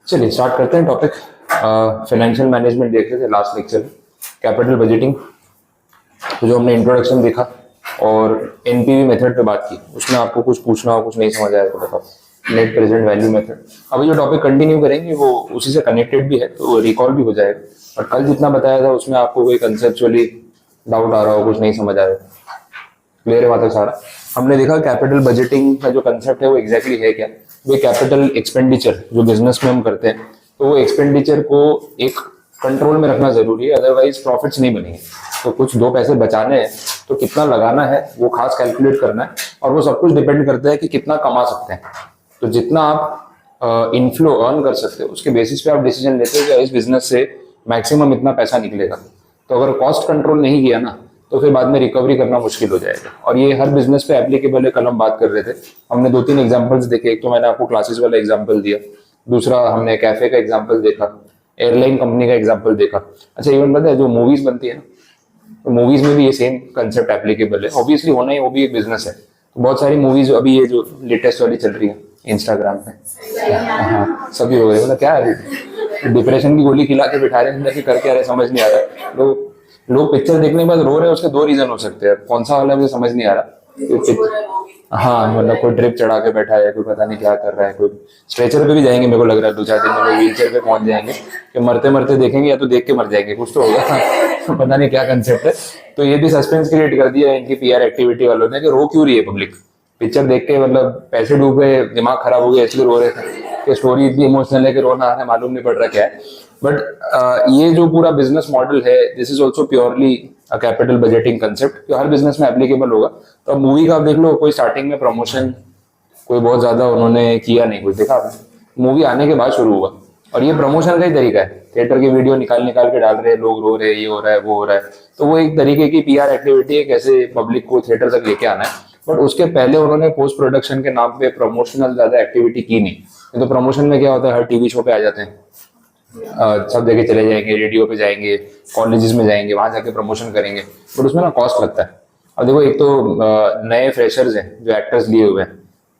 चलिए स्टार्ट करते हैं टॉपिक। फाइनेंशियल मैनेजमेंट देख रहे थे लास्ट लेक्चर में, कैपिटल बजटिंग। तो जो हमने इंट्रोडक्शन देखा और एनपीवी मेथड पे बात की, उसमें आपको कुछ पूछना हो, कुछ नहीं समझ आया तो बताओ। नेट प्रेजेंट वैल्यू मेथड, अभी जो टॉपिक कंटिन्यू करेंगे वो उसी से कनेक्टेड भी है, तो रिकॉल भी हो जाएगा। और कल जितना बताया था उसमें आपको कोई कंसेप्चुअली डाउट आ रहा हो, कुछ नहीं समझ आ रहा है, क्लियर है बात है सारा। हमने देखा कैपिटल बजटिंग का जो कंसेप्ट है वो एग्जैक्टली है क्या। वो कैपिटल एक्सपेंडिचर जो बिजनेस में हम करते हैं, तो वो एक्सपेंडिचर को एक कंट्रोल में रखना जरूरी है, अदरवाइज प्रॉफिट्स नहीं बनेंगे। तो कुछ दो पैसे बचाने हैं तो कितना लगाना है वो खास कैलकुलेट करना है, और वो सब कुछ डिपेंड करता है कि कितना कमा सकते हैं। तो जितना आप इनफ्लो अर्न कर सकते हो उसके बेसिस पे आप डिसीजन लेते हो कि इस बिजनेस से मैक्सिमम इतना पैसा निकलेगा। तो अगर कॉस्ट कंट्रोल नहीं किया ना तो फिर बाद में रिकवरी करना मुश्किल हो जाएगा। और ये हर बिजनेस पे एप्लीकेबल है। कल हम बात कर रहे थे, हमने 2-3 एग्जांपल्स देखे। एक तो मैंने आपको क्लासेस वाला एग्जांपल दिया, दूसरा हमने कैफे का एग्जांपल देखा, एयरलाइन कंपनी का एग्जांपल देखा। अच्छा, इवन पता है जो मूवीज बनती है ना, तो मूवीज में भी ये सेम कंसेप्ट एप्लीकेबल है। ऑब्वियसली होना ही, वो भी एक बिजनेस है। तो बहुत सारी मूवीज अभी ये जो लेटेस्ट वाली चल रही है इंस्टाग्राम पे, हाँ सभी हो गए, मतलब क्या है, डिप्रेशन की गोली खिला के बिठा रहे हैं, अंदर कर क्या रहे समझ नहीं आ रहा। लोग पिक्चर देखने के बाद रो रहे हैं, उसके दो रीजन हो सकते हैं। कौन सा वाला मुझे समझ नहीं आ रहा। हाँ, मतलब कोई ड्रिप चढ़ा के बैठा है, कोई पता नहीं क्या कर रहा है, कोई स्ट्रेचर पे भी जाएंगे, मेरे को लग रहा है 2-4 दिन में लोग व्हील चेयर पे पहुंच जाएंगे कि मरते मरते देखेंगे या तो देख के मर जाएंगे, कुछ तो होगा। पता नहीं क्या कंसेप्ट है। तो ये भी सस्पेंस क्रिएट कर दिया इनकी पीआर एक्टिविटी वालों ने कि रो क्यों रही है पब्लिक। पिक्चर देख के मतलब पैसे डूब गए, दिमाग खराब हो गया, इसलिए रो रहे थे कि स्टोरी इतनी इमोशनल है कि रोना आ रहा है, मालूम नहीं पड़ रहा क्या है। बट ये जो पूरा बिजनेस मॉडल है, this is also purely capital budgeting concept, जो हर बिजनेस में एप्लीकेबल होगा। तो अब मूवी का आप देख लो, कोई स्टार्टिंग में प्रमोशन कोई बहुत ज्यादा उन्होंने किया नहीं, कुछ देखा आपने, मूवी आने के बाद शुरू हुआ। और ये प्रमोशन का ही तरीका है, थिएटर की वीडियो निकाल निकाल के डाल रहे हैं, लोग रो रहे हैं, ये हो रहा है वो हो रहा है। तो वो एक तरीके की पीआर एक्टिविटी है, कैसे पब्लिक को थिएटर तक लेके आना है। बट उसके पहले उन्होंने पोस्ट प्रोडक्शन के नाम पे प्रमोशनल ज्यादा एक्टिविटी की नहीं। तो प्रमोशन में क्या होता है, हर टीवी शो पे आ जाते हैं, सब जगह चले जाएंगे, रेडियो पे जाएंगे, कॉलेजेस में जाएंगे, वहां जाके प्रमोशन करेंगे। बट उसमें ना कॉस्ट लगता है। अब देखो, एक तो नए फ्रेशर्स हैं जो एक्टर्स लिए हुए हैं,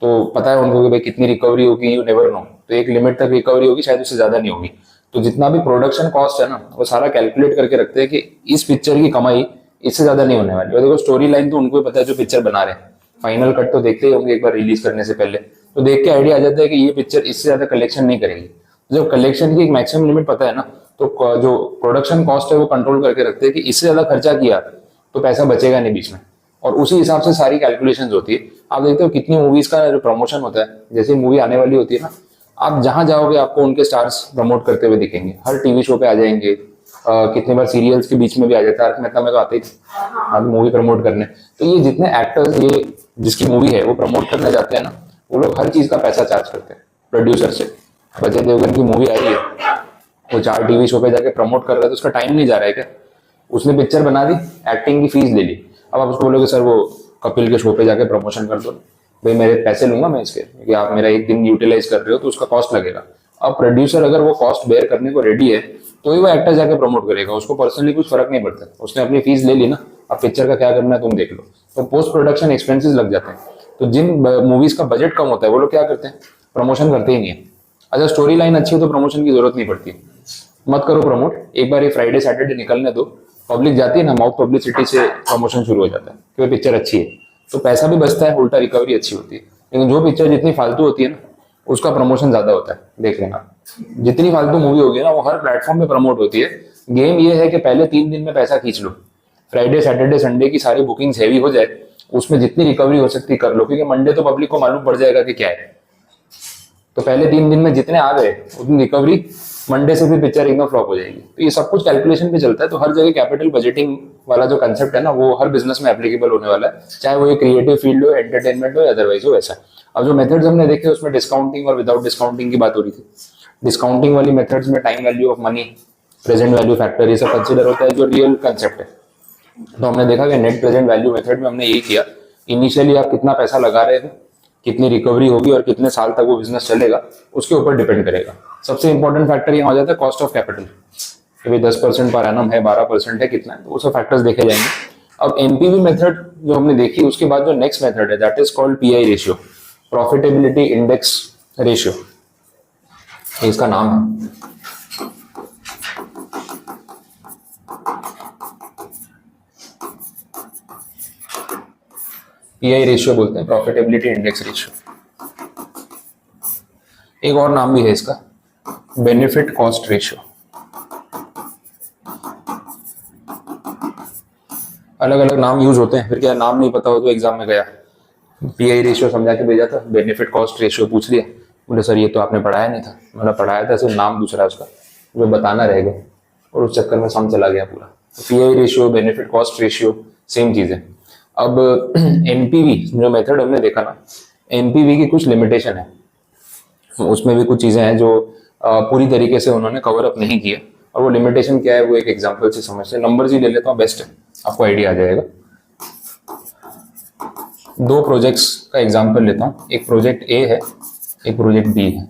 तो पता है उनको कि भाई कितनी रिकवरी होगी, यू नेवर नो। तो एक लिमिट तक रिकवरी होगी, शायद उससे ज्यादा नहीं होगी। तो जितना भी प्रोडक्शन कॉस्ट है ना, वो सारा कैलकुलेट करके रखते हैं कि इस पिक्चर की कमाई इससे ज्यादा नहीं होने वाली। और देखो, स्टोरी लाइन तो उनको भी पता है जो पिक्चर बना रहे हैं, फाइनल कट तो देखते ही होंगे एक बार रिलीज करने से पहले। तो देख के आइडिया आ जाता है कि ये पिक्चर इससे ज्यादा कलेक्शन नहीं करेगी। जब कलेक्शन की एक मैक्सिमम लिमिट पता है ना, तो जो प्रोडक्शन कॉस्ट है वो कंट्रोल करके रखते हैं कि इससे ज्यादा खर्चा किया तो पैसा बचेगा नहीं बीच में। और उसी हिसाब से सारी कैलकुलेशंस होती है। आप देखते हो कितनी मूवीज का जो प्रमोशन होता है, जैसे मूवी आने वाली होती है ना, आप जहां जाओगे आपको उनके स्टार्स प्रमोट करते हुए दिखेंगे, हर टीवी शो पे आ जाएंगे। कितने बार सीरियल्स के बीच में भी आ जाता है, मतलब मैं तो आते ही हाँ मूवी प्रमोट करने। तो ये जितने एक्टर्स ये जिसकी मूवी है वो प्रमोट करने जाते हैं ना, वो लोग हर चीज का पैसा चार्ज करते हैं प्रोड्यूसर से। अजय देवगन की मूवी आई है, वो 4 टीवी शो पे जाके प्रमोट कर रहा है, तो उसका टाइम नहीं जा रहा है क्या? उसने पिक्चर बना दी, एक्टिंग की फीस ले ली। अब आप उसको बोलोगे सर वो कपिल के शो पे जाके प्रमोशन कर दो, भाई मेरे पैसे लूंगा मैं इसके, कि आप मेरा एक दिन यूटिलाइज कर रहे हो तो उसका कॉस्ट लगेगा। अब प्रोड्यूसर अगर वो कॉस्ट बेयर करने को रेडी है तो ही वो एक्टर जाके प्रमोट करेगा, उसको पर्सनली कुछ फर्क नहीं पड़ता। उसने अपनी फीस ले ली ना, अब पिक्चर का क्या करना है तुम देख लो। तो पोस्ट प्रोडक्शन एक्सपेंसेस लग जाते हैं। तो जिन मूवीज का बजट कम होता है वो लोग क्या करते हैं, प्रमोशन करते ही नहीं है। अच्छा, स्टोरी लाइन अच्छी है तो प्रमोशन की जरूरत नहीं पड़ती, मत करो प्रमोट। एक बार ये फ्राइडे सैटरडे निकलने दो, पब्लिक जाती है ना, माउथ पब्लिसिटी से प्रमोशन शुरू हो जाता है कि वो पिक्चर अच्छी है, तो पैसा भी बचता है, उल्टा रिकवरी अच्छी होती है। लेकिन जो पिक्चर जितनी फालतू होती है ना, उसका प्रमोशन ज्यादा होता है। देख लेना, जितनी फालतू मूवी होगी ना वो हर प्लेटफॉर्म पे प्रमोट होती है। गेम ये है कि पहले 3 दिन में पैसा खींच लो, फ्राइडे सैटरडे संडे की सारी बुकिंग्स हैवी हो जाए, उसमें जितनी रिकवरी हो सकती कर लो, क्योंकि मंडे तो पब्लिक को मालूम पड़ जाएगा कि क्या है। तो पहले 3 दिन में जितने आ गए उतनी रिकवरी, मंडे से भी पिक्चर एकदम फ्लॉप हो जाएगी। तो ये सब कुछ कैलकुलेशन पे चलता है। तो हर जगह कैपिटल बजटिंग वाला जो कंसेप्ट है ना, वो हर बिजनेस में एप्लीकेबल होने वाला है, चाहे वो ये क्रिएटिव फील्ड हो, एंटरटेनमेंट हो या अदरवाइज हो वैसा। अब जो मेथड्स हमने देखे उसमें डिस्काउंटिंग और विदाउट डिस्काउंटिंग की बात हो रही थी। डिस्काउंटिंग वाली मेथड्स में time value of money, present value factor, ये सब कंसिडर होता है जो रियल कंसेप्ट है। तो हमने देखा कि नेट प्रेजेंट वैल्यू मेथड में हमने यही किया, इनिशियली आप कितना पैसा लगा रहे हो, कितनी रिकवरी होगी और कितने साल तक वो बिजनेस चलेगा, उसके ऊपर डिपेंड करेगा। सबसे इंपॉर्टेंट फैक्टर यहाँ हो जाता है कॉस्ट ऑफ कैपिटल, कि भाई 10% पर एनम है, 12% है, कितना है, तो वो सब फैक्टर्स देखे जाएंगे। अब एनपीवी मेथड जो हमने देखी, उसके बाद जो नेक्स्ट मेथड है that is called pi ratio, profitability index ratio. ये इसका नाम है। पीआई रेशियो बोलते हैं, प्रॉफिटेबिलिटी इंडेक्स रेशियो। एक और नाम भी है इसका, बेनिफिट कॉस्ट रेशियो। अलग अलग नाम यूज होते हैं, फिर क्या नाम नहीं पता हो तो एग्जाम में गया पीआई रेशियो समझा के भेजा था, बेनिफिट कॉस्ट रेशियो पूछ लिया, बोले सर ये तो आपने पढ़ाया नहीं था। मतलब पढ़ाया था, सिर्फ नाम दूसरा उसका जो बताना रह गया, और उस चक्कर में सम चला गया पूरा। Pi ratio, benefit cost ratio same चीज है। अब एनपीवी जो मेथड हमने देखा ना, एनपीवी की कुछ लिमिटेशन है, उसमें भी कुछ चीजें हैं जो पूरी तरीके से उन्होंने कवर अप नहीं किया। और वो लिमिटेशन क्या है वो एक एग्जांपल से समझते हैं। नंबर्स ही ले लेता हूँ, बेस्ट है, आपको आइडिया आ जाएगा। दो प्रोजेक्ट्स का एग्जांपल लेता हूँ, एक प्रोजेक्ट ए है, एक प्रोजेक्ट बी है।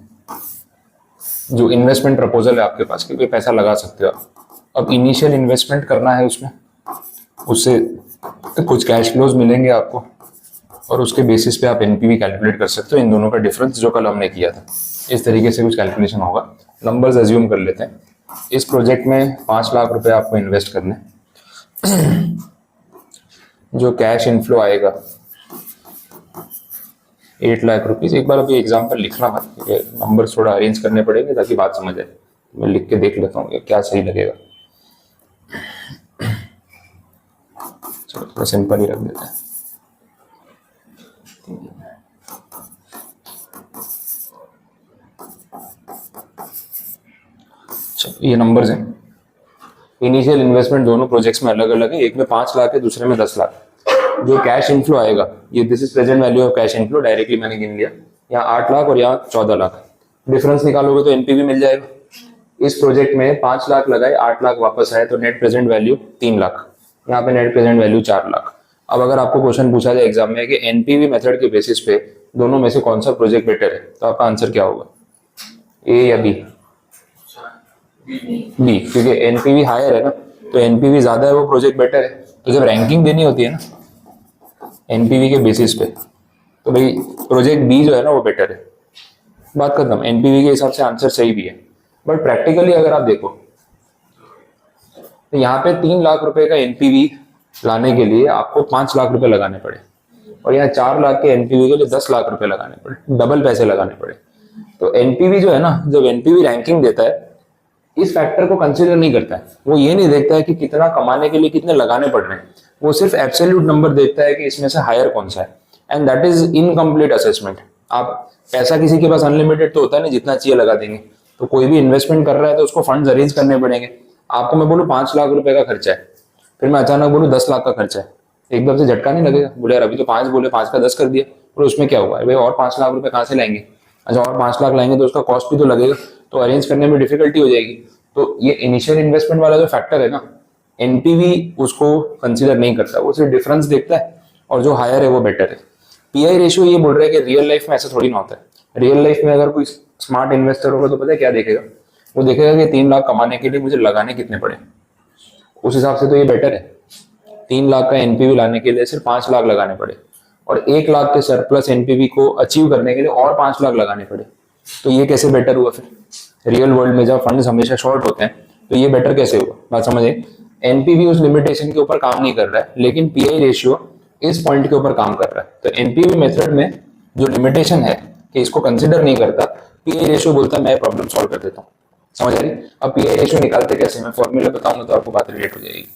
जो इन्वेस्टमेंट प्रपोजल है आपके पास, क्योंकि पैसा लगा सकते हो आप। अब इनिशियल इन्वेस्टमेंट करना है उसमें, उससे कुछ कैश फ्लोज मिलेंगे आपको, और उसके बेसिस पे आप एनपीवी कैलकुलेट कर सकते हो। इन दोनों का डिफरेंस जो कल हमने किया था, इस तरीके से कुछ कैलकुलेशन होगा। नंबर्स अज्यूम कर लेते हैं। इस प्रोजेक्ट में 5 लाख रुपए आपको इन्वेस्ट करने, जो कैश इनफ्लो आएगा 8 लाख रुपीज। एक बार अभी एग्जाम्पल लिखना मत, नंबर थोड़ा अरेंज करने पड़ेंगे ताकि बात समझ आए। मैं लिख के देख लेता हूँ क्या सही लगेगा। चलो थोड़ा सिंपल ही रख देते हैं। ये नंबर्स हैं। इनिशियल इन्वेस्टमेंट दोनों प्रोजेक्ट्स में अलग अलग है, एक में 5 लाख है, दूसरे में 10 लाख। जो कैश इनफ्लो आएगा, ये this is present value of cash inflow, directly मैंने गिन लिया। यहाँ 8 लाख और यहाँ 14 लाख। डिफरेंस निकालोगे तो एनपीवी मिल जाएगा। इस प्रोजेक्ट में 5 लाख लगाए, 8 लाख वापस आए, तो नेट प्रेजेंट वैल्यू 3 लाख। यहाँ पे नेट प्रेजेंट वैल्यू 4 लाख। अब अगर आपको क्वेश्चन पूछा जाए एग्जाम में कि एनपीवी मेथड के बेसिस पे दोनों में से कौन सा प्रोजेक्ट बेटर है, तो आपका आंसर क्या होगा, ए या बी? बी, क्योंकि एनपीवी हायर है ना, तो एनपीवी ज्यादा है वो प्रोजेक्ट बेटर है। तो जब रैंकिंग देनी होती है ना एनपीवी के बेसिस पे, तो भाई प्रोजेक्ट बी जो है ना वो बेटर है। बात खत्म। एनपीवी के हिसाब से आंसर सही भी है, बट प्रैक्टिकली अगर आप देखो तो यहाँ पे 3 लाख रुपए का एनपीवी लाने के लिए आपको 5 लाख रुपए लगाने पड़े, और यहाँ 4 लाख के एनपीवी के लिए 10 लाख रुपए लगाने पड़े, डबल पैसे लगाने पड़े। तो एनपीवी जो है ना, जब एनपीवी रैंकिंग देता है इस फैक्टर को कंसीडर नहीं करता है। वो ये नहीं देखता है कि कितना कमाने के लिए कितने लगाने पड़ रहे हैं, वो सिर्फ एब्सोल्यूट नंबर देखता है कि इसमें से हायर कौन सा है। And that is incomplete assessment. आप पैसा किसी के पास अनलिमिटेड तो होता है नहीं, जितना चाहिए लगा देंगे। तो कोई भी इन्वेस्टमेंट कर रहा है तो उसको फंड्स अरेंज करने पड़ेंगे। आपको मैं बोलूँ 5 लाख रुपए का खर्चा है, फिर मैं अचानक बोलूँ 10 लाख का खर्चा है, एकदम से झटका नहीं लगेगा? बोले यार अभी तो 5 बोले, 5 का 10 कर दिया, और उसमें क्या हुआ भाई, और 5 लाख रुपए कहाँ से लाएंगे? अच्छा, और 5 लाख लाएंगे तो उसका कॉस्ट भी तो लगेगा, तो अरेंज करने में डिफिकल्टी हो जाएगी। तो ये इनिशियल इन्वेस्टमेंट वाला जो फैक्टर है ना, एनपीवी उसको कंसीडर नहीं करता, वो सिर्फ डिफरेंस देखता है, और जो हायर है वो बेटर है। पीआई रेशियो ये बोल रहा है कि रियल लाइफ में ऐसा थोड़ी ना होता है। रियल लाइफ में अगर कोई स्मार्ट इन्वेस्टर होगा तो पता है क्या देखेगा, वो देखेगा कि 3 लाख कमाने के लिए मुझे लगाने कितने पड़े, उस हिसाब से तो ये बेटर है। 3 लाख का एनपीवी लाने के लिए सिर्फ 5 लाख लगाने पड़े, और 1 लाख के सरप्लस एनपीवी को अचीव करने के लिए और 5 लाख लगाने पड़े। तो ये कैसे बेटर हुआ? फिर रियल वर्ल्ड में जब फंड्स हमेशा शॉर्ट होते हैं तो ये बेटर कैसे हुआ? बात समझे? एनपीवी उस लिमिटेशन के ऊपर काम नहीं कर रहा है, लेकिन पीआई रेशियो इस पॉइंट के ऊपर काम कर रहा है। तो एनपीवी मेथड में जो लिमिटेशन है कि इसको कंसिडर नहीं करता, पीआई रेशियो बोलता है मैं प्रॉब्लम सॉल्व कर देता हूँ। समझ आ रही? अब पीआई रेशियो निकालते कैसे, मैं फॉर्मूला बताऊंगा तो आपको बात रिलेट हो जाएगी।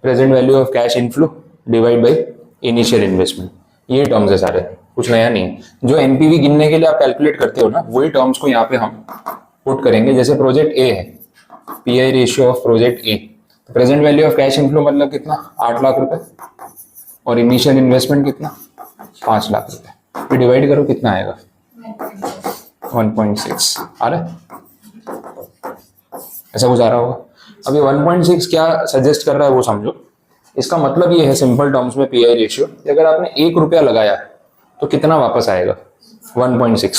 Present value of cash inflow divide by initial investment, ये टर्म्स है सारे, कुछ नया नहीं है। जो एनपीवी गिनने के लिए आप कैलकुलेट करते हो ना, वही टर्म्स को यहाँ पे हम पुट करेंगे। जैसे प्रोजेक्ट ए है, pi ratio of project A, present value of cash inflow मतलब कितना, 8 लाख रुपए, और इनिशियल इन्वेस्टमेंट कितना, 5 लाख रुपए। फिर डिवाइड करो कितना आएगा, 1.6 आ रहा है? ऐसा कुछ आ रहा होगा। अभी 1.6 क्या सजेस्ट कर रहा है वो समझो। इसका मतलब ये है सिंपल टर्म्स में पीआई रेशियो, अगर आपने 1 रुपया लगाया तो कितना वापस आएगा, 1.6,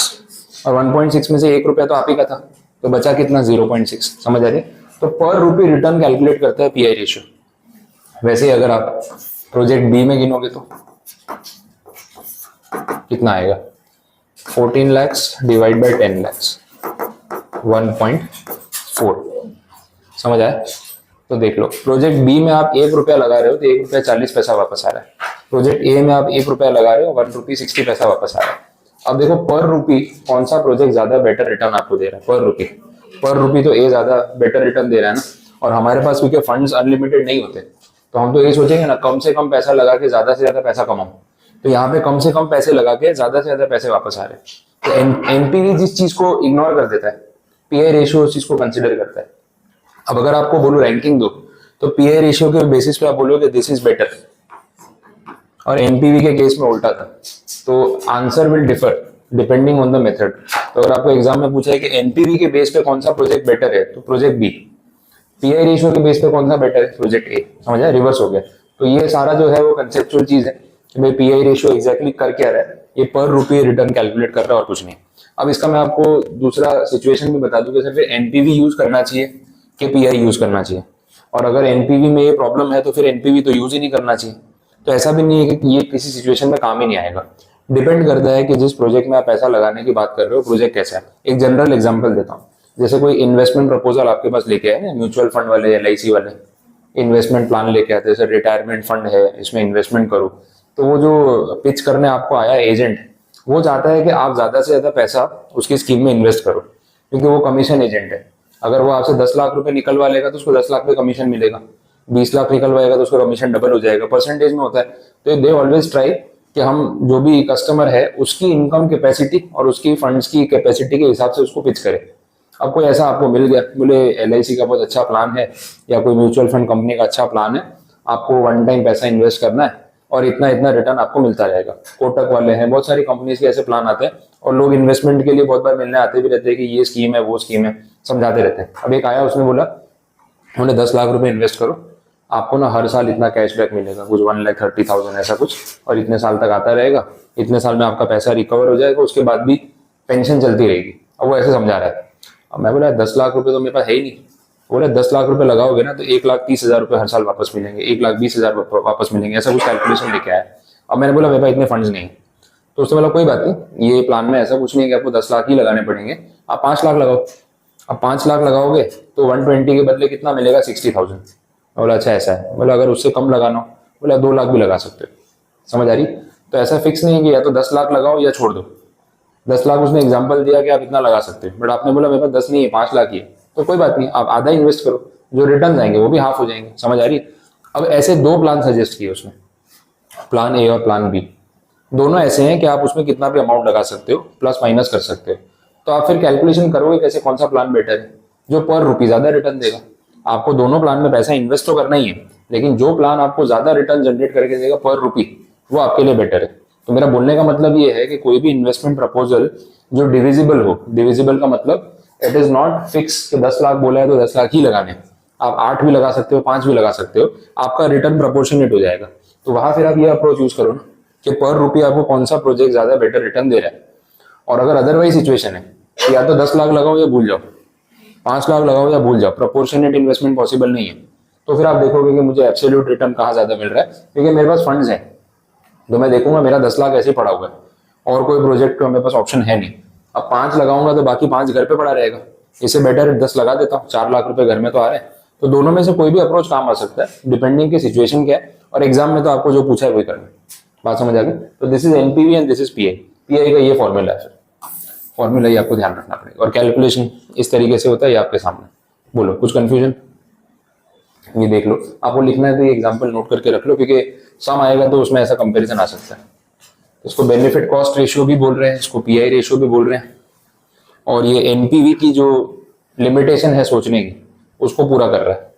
और 1.6 में से 1 रुपया तो आप ही का था, तो बचा कितना, 0.6। समझ आ रही? तो पर रुपी रिटर्न कैलकुलेट करता है पीआई रेशियो। वैसे ही अगर आप प्रोजेक्ट बी में गिनोगे तो कितना आएगा, 14 lakhs डिवाइड बाई 10 lakhs, 1.4। समझ आया? तो देख लो, प्रोजेक्ट बी में आप 1 रुपया लगा रहे हो तो 1 रुपया 40 पैसा वापस आ रहा है। प्रोजेक्ट ए में आप 1 रुपया लगा रहे हो, 1 रुपी 60 पैसा वापस आ रहा है। अब देखो पर रुपी कौन सा प्रोजेक्ट ज्यादा बेटर रिटर्न आपको दे रहा है, पर रुपी तो ए ज्यादा बेटर रिटर्न दे रहा है ना। और हमारे पास क्योंकि फंड्स अनलिमिटेड नहीं होते, तो हम तो ये सोचेंगे ना कम से कम पैसा लगा के ज्यादा से ज्यादा पैसा कमाओ। तो यहाँ पे कम से कम पैसे लगा के ज्यादा से ज्यादा पैसे वापस आ रहे हैं। तो एनपीवी जिस चीज को इग्नोर कर देता है, पीआई रेशियो उस चीज को कंसिडर करता है। अब अगर आपको बोलो रैंकिंग दो, तो पीआई रेशियो के बेसिस पे आप बोलोगे दिस इज बेटर, और एनपीवी के केस में उल्टा था। तो answer will differ depending on the method. तो अगर आपको एग्जाम में पूछा है कि एनपीवी के बेस पे कौन सा प्रोजेक्ट बेटर है, तो प्रोजेक्ट बी। पीआई रेशियो के बेस पे कौन सा बेटर है, प्रोजेक्ट ए। समझ आया? रिवर्स हो गया। तो ये सारा जो है वो कंसेप्चुअल चीज है कि भाई पीआई रेशियो एग्जैक्टली कर क्या रहा है, ये पर रुपये रिटर्न कैलकुलेट कर रहा है और कुछ नहीं। अब इसका मैं आपको दूसरा सिचुएशन भी बता दूं कि सिर्फ एनपीवी यूज करना चाहिए कि पीआई यूज करना चाहिए। और अगर एनपीवी में ये प्रॉब्लम है तो फिर एनपीवी तो यूज ही नहीं करना चाहिए। तो ऐसा भी नहीं है कि ये किसी सिचुएशन में काम ही नहीं आएगा। डिपेंड करता है कि जिस प्रोजेक्ट में आप पैसा लगाने की बात कर रहे हो प्रोजेक्ट कैसा है। एक जनरल एग्जांपल देता हूँ, जैसे कोई इन्वेस्टमेंट प्रपोजल आपके पास लेके आए ना, म्यूचुअल फंड वाले, एलआईसी वाले इन्वेस्टमेंट प्लान लेके आते हैं, जैसे रिटायरमेंट फंड है इसमें इन्वेस्टमेंट करो। तो वो जो पिच करने आपको आया एजेंट, वो चाहता है कि आप ज्यादा से ज्यादा पैसा उसकी स्कीम में इन्वेस्ट करो, क्योंकि वो कमीशन एजेंट है। अगर वो आपसे 10 लाख रुपए निकलवा लेगा तो उसको 10 लाख पे कमीशन मिलेगा, 20 लाख निकलवाएगा तो उसका कमीशन डबल हो जाएगा, परसेंटेज में होता है। तो दे ऑलवेज ट्राई कि हम जो भी कस्टमर है उसकी इनकम कैपेसिटी और उसकी फंड्स की कैपेसिटी के हिसाब से उसको पिच करें। अब कोई ऐसा आपको मिल गया, बोले एलआईसी का बहुत अच्छा प्लान है या कोई म्यूचुअल फंड कंपनी का अच्छा प्लान है, आपको वन टाइम पैसा इन्वेस्ट करना है और इतना इतना रिटर्न आपको मिलता रहेगा। कोटक वाले हैं, बहुत सारी कंपनीज के ऐसे प्लान आते हैं और लोग इन्वेस्टमेंट के लिए बहुत बार मिलने आते भी रहते हैं कि ये स्कीम है वो स्कीम है, समझाते रहते हैं। अब एक आया, उसने बोला उन्हें 10 लाख रुपए इन्वेस्ट करो, आपको ना हर साल इतना कैशबैक मिलेगा, कुछ 1,30,000 ऐसा कुछ, और इतने साल तक आता रहेगा, इतने साल में आपका पैसा रिकवर हो जाएगा, उसके बाद भी पेंशन चलती रहेगी। अब वो ऐसे समझा रहा है। अब मैं बोला 10 लाख रुपए तो मेरे पास है ही नहीं। बोले 10 लाख रुपए लगाओगे ना तो 1,30,000 रुपए हर साल वापस मिलेंगे, 1,20,000 वापस मिलेंगे, ऐसा कुछ कैलकुलेशन लेके आया। अब मैंने बोला मेरे पास इतने फंड्स नहीं। तो उसने बोला कोई बात नहीं, ये प्लान में ऐसा कुछ नहीं है कि आपको 10 लाख ही लगाने पड़ेंगे, आप 5 लाख लगाओ। अब 5 लाख लगाओगे तो 120 के बदले कितना मिलेगा, 60,000। बोला अच्छा ऐसा है। बोला अगर उससे कम लगाना हो, बोला 2 लाख भी लगा सकते हो। समझ आ रही? तो ऐसा फिक्स नहीं है कि या तो 10 लाख लगाओ या छोड़ दो। 10 लाख उसने एग्जाम्पल दिया कि आप इतना लगा सकते हो, बट आपने बोला मेरे पास 10 नहीं है 5 लाख ही है, तो कोई बात नहीं, आप आधा इन्वेस्ट करो, जो रिटर्न आएंगे वो भी हाफ हो जाएंगे। समझ आ रही? अब ऐसे 2 प्लान सजेस्ट किए उसने, प्लान ए और प्लान बी। दोनों ऐसे हैं कि आप उसमें कितना भी अमाउंट लगा सकते हो, प्लस माइनस कर सकते हो। तो आप फिर कैलकुलेशन करोगे कैसे, कौन सा प्लान बेटर है, जो पर रुपी ज्यादा रिटर्न देगा। आपको दोनों प्लान में पैसा इन्वेस्ट तो करना ही है, लेकिन जो प्लान आपको ज्यादा रिटर्न जनरेट करके देगा पर रुपी, वो आपके लिए बेटर है। तो मेरा बोलने का मतलब ये है कि कोई भी इन्वेस्टमेंट प्रपोजल जो डिविजिबल हो, डिविजिबल का मतलब इट इज नॉट फिक्स कि 10 लाख बोला है तो 10 लाख ही लगाने, आप 8 भी लगा सकते हो, 5 भी लगा सकते हो, आपका रिटर्न प्रोपोर्शनेट हो जाएगा। तो वहां फिर आप ये अप्रोच यूज करो ना कि पर रुपये आपको कौन सा प्रोजेक्ट ज्यादा बेटर रिटर्न दे रहा है। और अगर अदरवाइज सिचुएशन है कि या तो 10 लाख लगाओ या भूल जाओ, 5 लाख लगाओ या भूल जाओ, प्रोपोर्शनेट इन्वेस्टमेंट पॉसिबल नहीं है, तो फिर आप देखोगे कि मुझे एब्सोल्यूट रिटर्न कहाँ ज्यादा मिल रहा है, क्योंकि मेरे पास फंड्स हैं। तो मैं देखूंगा मेरा 10 लाख ऐसे ही पड़ा हुआ है और कोई प्रोजेक्ट का मेरे पास ऑप्शन है नहीं। अब 5 लगाऊंगा तो बाकी 5 घर पे पड़ा रहेगा, इससे बेटर 10 लगा देता हूँ, 4 लाख रुपए घर में तो आ रहे हैं। तो दोनों में से कोई भी अप्रोच काम आ सकता है, डिपेंडिंग की सिचुएशन क्या है, और एग्जाम में तो आपको जो पूछा है वही करना। बात समझ आ गई? तो this is NPV and this is pi. Pi का ये फॉर्मूला है, फॉर्मूला ही आपको ध्यान रखना पड़ेगा, और कैलकुलेशन इस तरीके से होता है, ये आपके सामने। बोलो कुछ कंफ्यूजन? ये देख लो, आपको लिखना है तो ये एग्जांपल नोट करके रख लो, क्योंकि सम आएगा तो उसमें ऐसा कंपैरिजन आ सकता है। इसको बेनिफिट कॉस्ट रेशियो भी बोल रहे हैं, इसको पीआई रेशियो भी बोल रहे हैं, और ये एनपीवी की जो लिमिटेशन है सोचने की, उसको पूरा कर रहा है।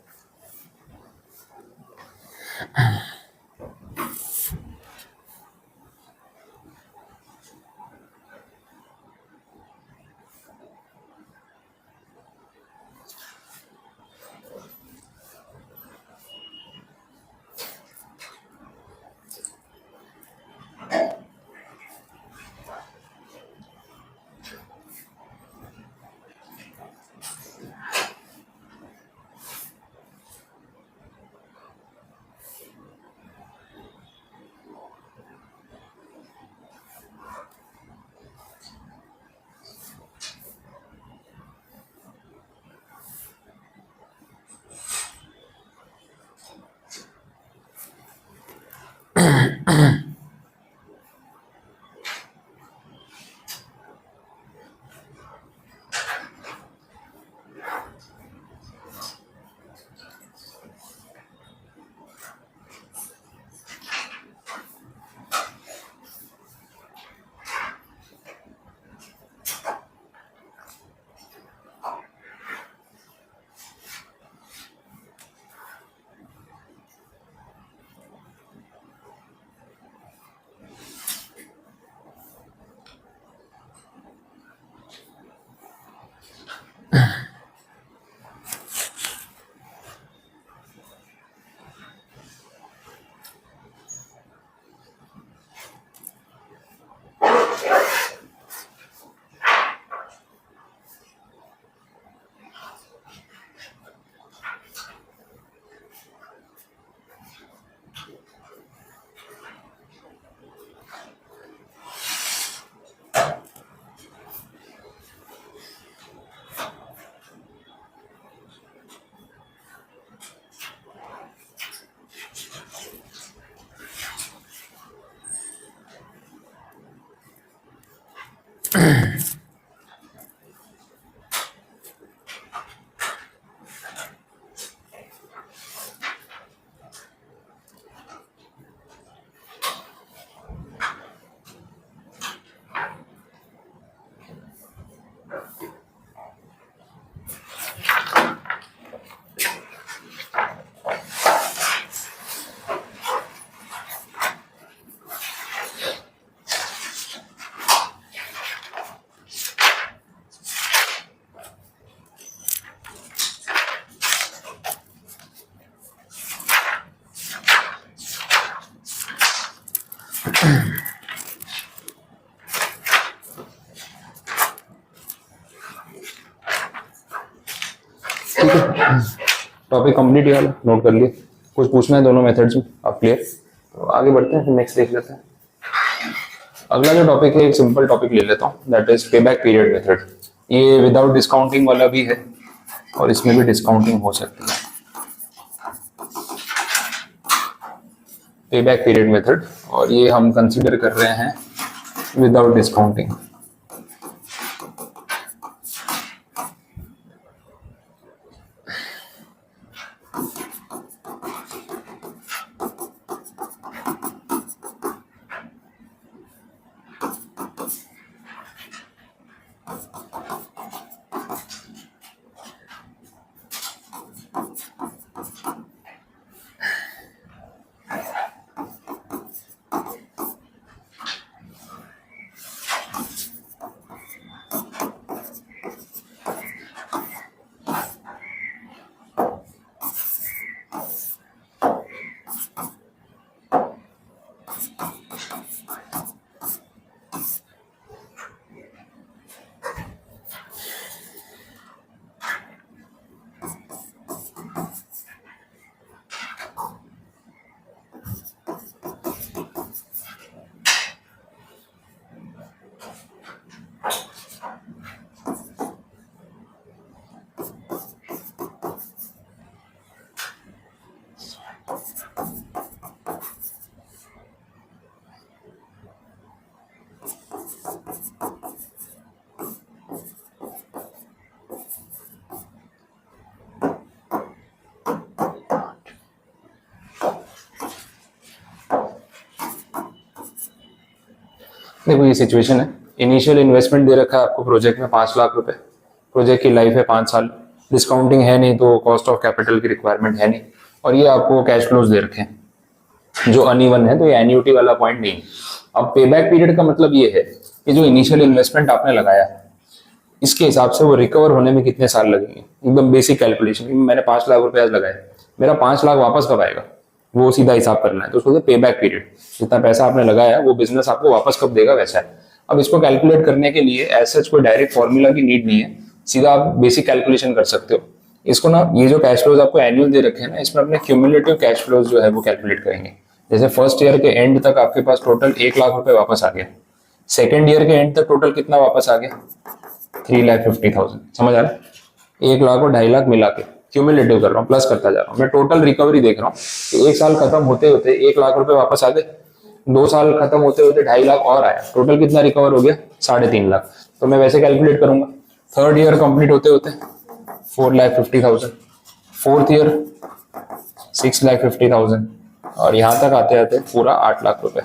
ठीक है, टॉपिक कंप्लीट ही वाला नोट कर लिए। कुछ पूछना है दोनों मेथड्स में, आप क्लियर? तो आगे बढ़ते हैं, फिर नेक्स्ट देख लेते हैं। अगला जो टॉपिक है एक सिंपल टॉपिक ले लेता हूँ, दैट इज पे बैक पीरियड मेथड। ये विदाउट डिस्काउंटिंग वाला भी है और इसमें भी डिस्काउंटिंग हो सकती है। पे बैक पीरियड मेथड, और ये हम कंसीडर कर रहे हैं विदाउट डिस्काउंटिंग। देखो ये सिचुएशन है, इनिशियल इन्वेस्टमेंट दे रखा है आपको प्रोजेक्ट में 5 लाख रुपए, प्रोजेक्ट की लाइफ है 5 साल, डिस्काउंटिंग है नहीं तो कॉस्ट ऑफ कैपिटल की रिक्वायरमेंट है नहीं, और ये आपको कैश फ्लोज दे रखे हैं जो अनइवन है, तो ये एन्युटी वाला पॉइंट नहीं। अब पे बैक पीरियड का मतलब ये है कि जो इनिशियल इन्वेस्टमेंट आपने लगाया इसके हिसाब से वो रिकवर होने में कितने साल लगेंगे। एकदम बेसिक कैलकुलेशन, मैंने 5 लाख रुपए आज लगाया, मेरा 5 लाख वापस कब आएगा वो सीधा हिसाब करना है, तो उसको पे बैक पीरियड, जितना पैसा आपने लगाया वो बिजनेस आपको वापस कब देगा वैसा है। अब इसको कैलकुलेट करने के लिए ऐसा कोई डायरेक्ट फॉर्मूला की नीड नहीं है, सीधा आप बेसिक कैलकुलेशन कर सकते हो इसको ना। ये जो कैश फ्लोज आपको एनुअल दे रखे हैं ना, इसमें अपने क्यूमुलेटिव कैश फ्लोज जो है वो कैलकुलेट करेंगे। जैसे फर्स्ट ईयर के एंड तक आपके पास टोटल 1 लाख रुपए वापस आ गया, सेकेंड ईयर के एंड तक टोटल कितना वापस आ गया 3,50,000। समझ आ रहा है? 1 लाख और 2.5 लाख मिला के क्यूमुलेटिव कर रहा हूँ, प्लस करता जा रहा हूँ, मैं टोटल रिकवरी देख रहा हूँ कि 1 साल खत्म होते होते 1 लाख रुपए वापस आ गए, 2 साल खत्म होते होते 2.5 लाख और आया, टोटल कितना रिकवर हो गया 3.5 लाख। तो मैं वैसे कैलकुलेट करूंगा। थर्ड ईयर कंप्लीट होते होते 4,50,000, फोर्थ ईयर 6,50,000, और यहाँ तक आते आते पूरा 8 लाख रुपए।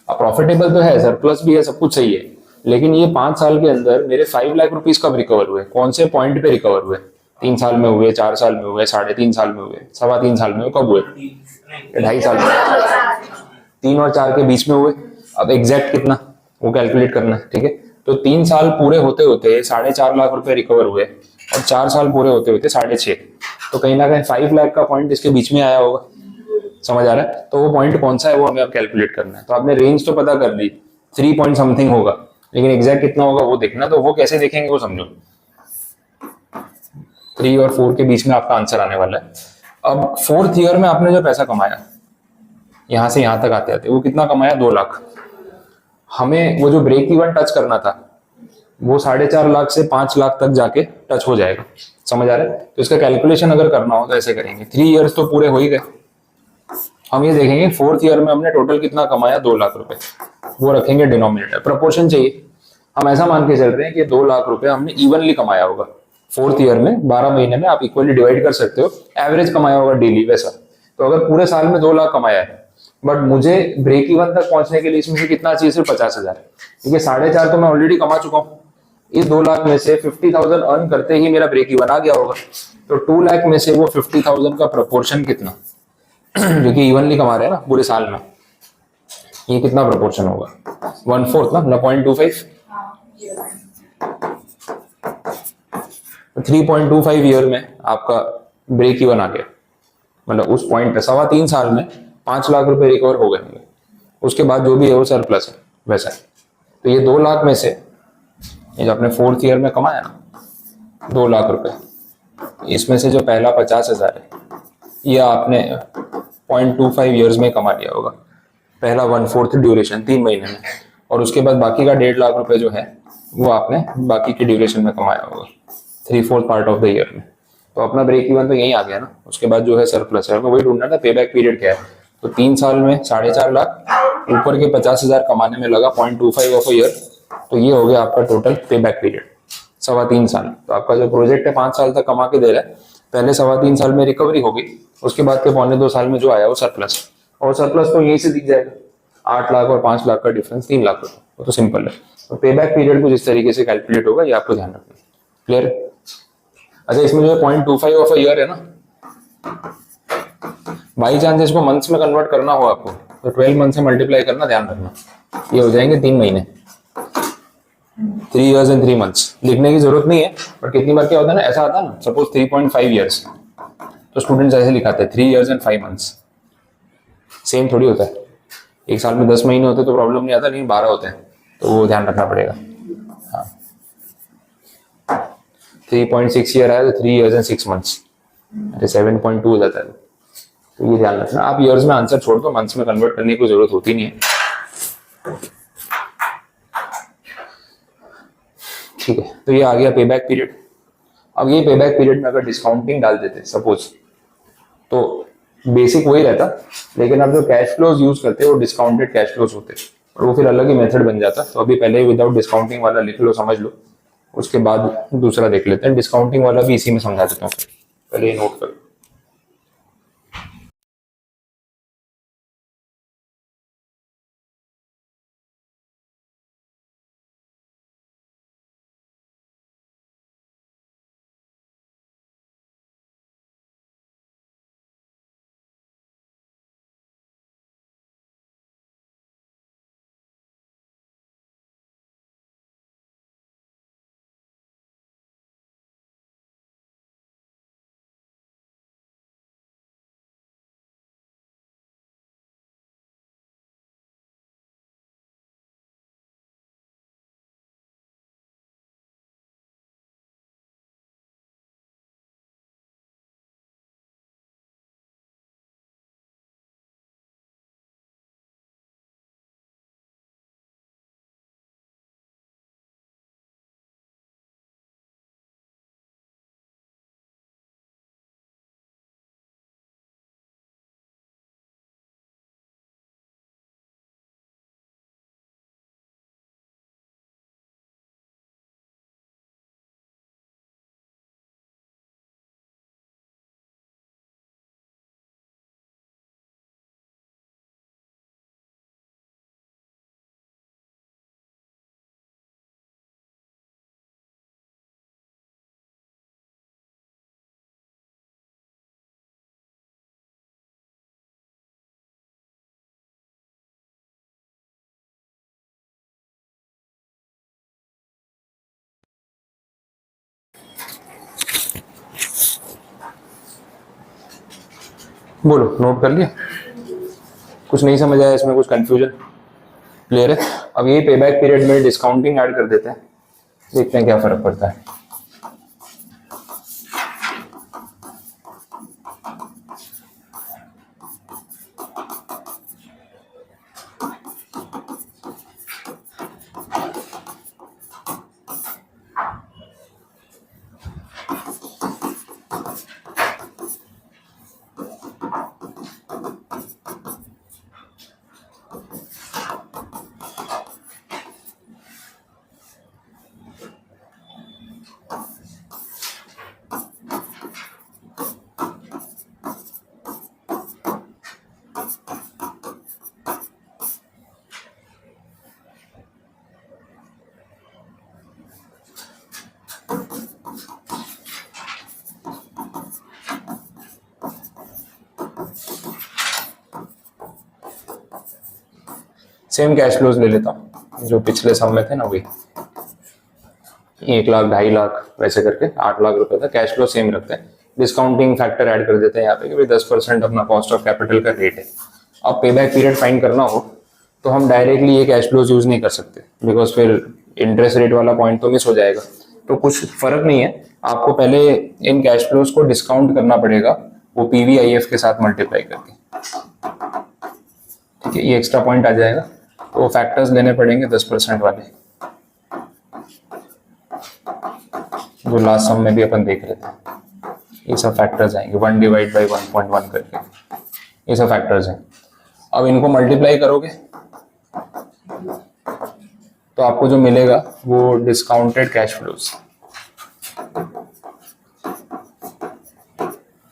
अब प्रॉफिटेबल तो है, सरप्लस भी है, सब कुछ सही है, लेकिन ये 5 साल के अंदर मेरे 5 लाख रुपीज कब रिकवर हुए, कौन से पॉइंट पे रिकवर हुए? 3 साल में हुए, 4 साल में हुए, 3.5 साल में हुए, 3.25 साल में हुए, कब हुए? 2.5 साल में, 3 और 4 के बीच में हुए। अब एग्जैक्ट कितना वो कैलकुलेट करना है, ठीक है। तो 3 साल पूरे होते होते 4.5 लाख रुपए रिकवर हुए और 4 साल पूरे होते होते 6.5, तो कहीं ना कहीं 5 लाख का पॉइंट इसके बीच में आया होगा। समझ आ रहा है? तो वो पॉइंट कौन सा है वो हमें अब कैलकुलेट करना है। तो आपने रेंज तो पता कर दी, 3 पॉइंट समथिंग होगा, लेकिन एग्जैक्ट कितना होगा वो देखना। तो वो कैसे देखेंगे वो समझो। 3 और 4 के बीच में आपका आंसर आने वाला है। अब फोर्थ ईयर में आपने जो पैसा कमाया यहां से यहां तक आते आते, वो कितना कमाया? 2 लाख। हमें वो जो ब्रेक इवन टच करना था वो 4.5 लाख से 5 लाख तक जाके टच हो जाएगा। समझ आ रहा है? तो इसका कैलकुलेशन अगर करना हो तो ऐसे करेंगे। 3 इयर्स तो पूरे हो ही गए, हम ये देखेंगे फोर्थ ईयर में हमने टोटल कितना कमाया, 2 लाख रुपए, वो रखेंगे डिनोमिनेटर। प्रपोर्शन चाहिए, हम ऐसा मान के चल रहे हैं कि 2 लाख रुपए हमने इवनली कमाया होगा फोर्थ ईयर में, 12 महीने में आप इक्वली डिवाइड कर सकते हो, एवरेज कमाया होगा डेली वैसा। तो अगर पूरे साल में 2 लाख कमाया है, बट मुझे ब्रेक इवन तक पहुंचने के लिए इसमें से कितना चाहिए? सिर्फ 50,000, क्योंकि 4.5 तो मैं ऑलरेडी कमा चुका हूँ। इस 2 लाख में से 50,000 अर्न करते ही मेरा ब्रेक इवन आ गया होगा। तो 2 लाख में से वो 50,000 का प्रपोर्शन कितना, जो कि इवनली कमा रहे हैं ना पूरे साल में, ये कितना प्रपोर्शन होगा? 1/4 ना 0.25। 3.25 ईयर में आपका ब्रेक इवन आ गया, मतलब उस पॉइंट पे 3.25 साल में 5 लाख रुपए रिकवर हो गए होंगे। उसके बाद जो भी है वो सरप्लस है वैसा है। तो ये 2 लाख में से ये जो आपने 4th ईयर में कमाया ना 2 लाख रुपए, इसमें से जो पहला 50,000 है ये आपने 0.25 ईयर्स में कमा लिया होगा, पहला 1/4 ड्यूरेशन 3 महीने में, और उसके बाद बाकी का 1.5 लाख रुपए जो है वो आपने बाकी के ड्यूरेशन में कमाया होगा 3/4 पार्ट ऑफ द ईयर में। तो अपना ब्रेक इवन तो यही आ गया ना। उसके बाद जो है सरप्लस है, वही ढूंढना था पे बैक पीरियड क्या है। तो 3 साल में 4.5 लाख ऊपर के 50,000 कमाने में लगा 0.25 ऑफ ईयर, तो ये हो गया आपका टोटल पे बैक पीरियड 3.25 साल। तो आपका जो प्रोजेक्ट है 5 साल तक कमा के दे रहा है, पहले 3.25 साल में रिकवरी होगी, उसके बाद के 1.25 साल में जो आया वो सरप्लस, और सरप्लस तो यहीं से दिख जाएगा। 8 लाख और 5 लाख का डिफरेंस 3 लाख रुपए, वो तो सिंपल है। तो पे बैक पीरियड कुछ इस तरीके से कैलकुलेट होगा, ये आपको ध्यान रखना। क्लियर? अच्छा, इसमें जो है 0.25 ऑफ ईयर है ना, बाई चांस इसको मंथ्स में कन्वर्ट करना हो आपको तो 12 मंथ से मल्टीप्लाई करना, ध्यान रखना। ये हो जाएंगे 3 महीने, 3 years and 3 months। लिखने की जरूरत नहीं है, पर कितनी बार क्या होता है ना, ऐसा आता है ना, सपोज 3.5 ईयर्स, तो स्टूडेंट्स ऐसे लिखाते हैं 3 years and 5 months। सेम थोड़ी होता है, एक साल में 10 महीने होते तो प्रॉब्लम नहीं आता, लेकिन 12 होते हैं, तो वो ध्यान रखना पड़ेगा। हाँ, 3.6 ईयर आया तो 3 years and 6 months, अरे 7.2 हो जाता है। तो ये ध्यान रखना। आप ईयर्स में आंसर छोड़ दो, मंथ्स में कन्वर्ट करने की जरूरत होती नहीं है। ठीक है, तो ये आ गया पे बैक पीरियड। अब ये पे बैक पीरियड में अगर डिस्काउंटिंग डाल देते सपोज, तो बेसिक वही रहता, लेकिन आप जो कैश फ्लोज यूज करते हैं वो डिस्काउंटेड कैश फ्लोज होते हैं, और वो फिर अलग ही मेथड बन जाता। तो अभी पहले विदाउट डिस्काउंटिंग वाला लिख लो, समझ लो, उसके बाद दूसरा देख लेते हैं। डिस्काउंटिंग वाला भी इसी में समझा देता हूँ, पहले ये नोट करो। बोलो, नोट कर लिया? कुछ नहीं समझ आया इसमें, कुछ कंफ्यूजन? क्लियर है? अब ये पे बैक पीरियड में डिस्काउंटिंग ऐड कर देते हैं, देखते हैं क्या फर्क पड़ता है। सेम कैश फ्लोज ले लेता हूँ जो पिछले सब में थे ना, वही 1 लाख 2.5 लाख वैसे करके 8 लाख रुपए था। कैश फ्लो सेम रखते हैं, डिस्काउंटिंग फैक्टर ऐड कर देते हैं यहाँ पे कि भाई 10% अपना कॉस्ट ऑफ कैपिटल का रेट है। अब पे बैक पीरियड फाइंड करना हो तो हम डायरेक्टली ये कैश फ्लोज यूज नहीं कर सकते, बिकॉज फिर इंटरेस्ट रेट वाला पॉइंट तो मिस हो जाएगा। तो कुछ फर्क नहीं है, आपको पहले इन कैश फ्लोज को डिस्काउंट करना पड़ेगा वो PVIF के साथ मल्टीप्लाई करके, ठीक है, ये एक्स्ट्रा पॉइंट आ जाएगा। तो फैक्टर्स लेने पड़ेंगे 10% वाले, जो लास्ट सम में भी अपन देख रहे थे। ये सब फैक्टर्स आएंगे 1 डिवाइड बाई 1.1 करके, ये सब फैक्टर्स हैं। अब इनको मल्टीप्लाई करोगे तो आपको जो मिलेगा वो डिस्काउंटेड कैश फ्लोज,